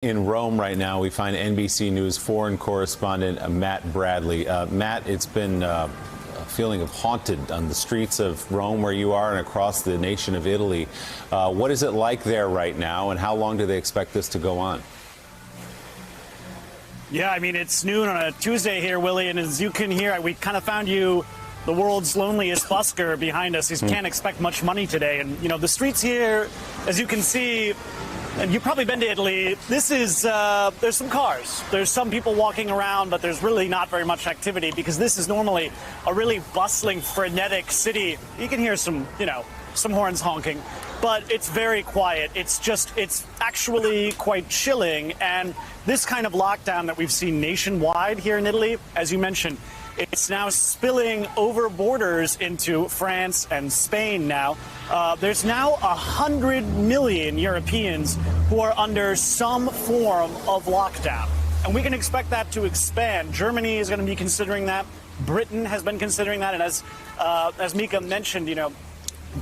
in Rome right now. We find NBC News foreign correspondent Matt Bradley. Matt, it's been a feeling of haunted on the streets of Rome where you are and across the nation of Italy. What is it like there right now, and how long do they expect this to go on? Yeah, I mean, it's noon on a Tuesday here, Willie, and as you can hear, we kind of found you the world's loneliest busker behind us. He can't expect much money today. And, you know, the streets here, as you can see, and you've probably been to Italy, this is, there's some cars. There's some people walking around, but there's really not very much activity because this is normally a really bustling, frenetic city. You can hear some, some horns honking, but it's very quiet. It's actually quite chilling. And this kind of lockdown that we've seen nationwide here in Italy, as you mentioned, it's now spilling over borders into France and Spain now. There's now 100 million Europeans who are under some form of lockdown. And we can expect that to expand. Germany is going to be considering that. Britain has been considering that. And as Mika mentioned,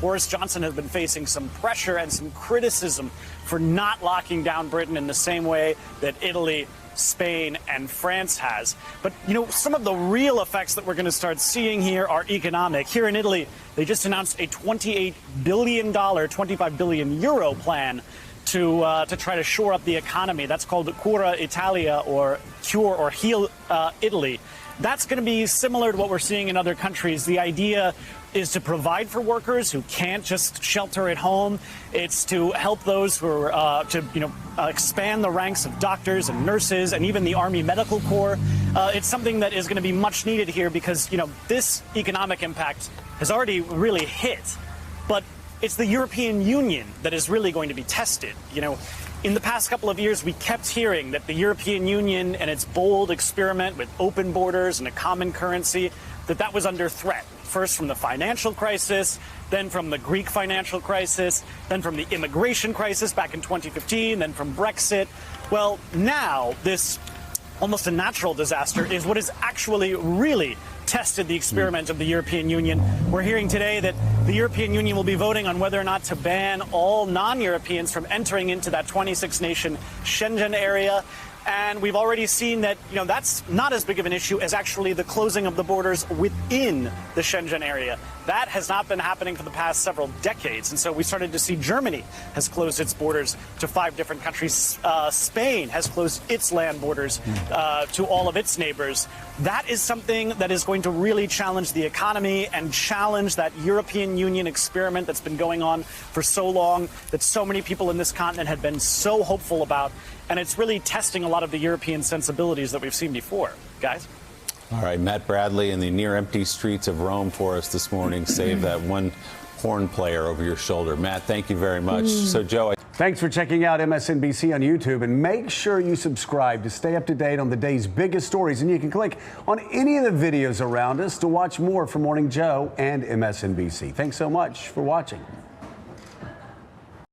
Boris Johnson has been facing some pressure and some criticism for not locking down Britain in the same way that Italy, Spain, and France has. But, some of the real effects that we're going to start seeing here are economic. Here in Italy, they just announced a $28 billion, 25 billion euro plan to try to shore up the economy. That's called Cura Italia, or Cure or Heal Italy. That's going to be similar to what we're seeing in other countries. The idea is to provide for workers who can't just shelter at home. It's to help those who are expand the ranks of doctors and nurses and even the Army Medical Corps. It's something that is going to be much needed here because, this economic impact has already really hit. But it's the European Union that is really going to be tested. In the past couple of years, we kept hearing that the European Union and its bold experiment with open borders and a common currency, that was under threat. First from the financial crisis, then from the Greek financial crisis, then from the immigration crisis back in 2015, then from Brexit. Well, now this almost a natural disaster is what has actually really tested the experiment of the European Union. We're hearing today that the European Union will be voting on whether or not to ban all non-Europeans from entering into that 26-nation Schengen area. And we've already seen that, that's not as big of an issue as actually the closing of the borders within the Schengen area. That has not been happening for the past several decades. And so we started to see Germany has closed its borders to 5 different countries. Spain has closed its land borders to all of its neighbors. That is something that is going to really challenge the economy and challenge that European Union experiment that's been going on for so long, that so many people in this continent had been so hopeful about. And it's really testing a lot of the European sensibilities that we've seen before. Guys? All right, Matt Bradley in the near-empty streets of Rome for us this morning. Save that one horn player over your shoulder. Matt, thank you very much. So, Joe. Thanks for checking out MSNBC on YouTube, and make sure you subscribe to stay up to date on the day's biggest stories. And you can click on any of the videos around us to watch more from Morning Joe and MSNBC. Thanks so much for watching.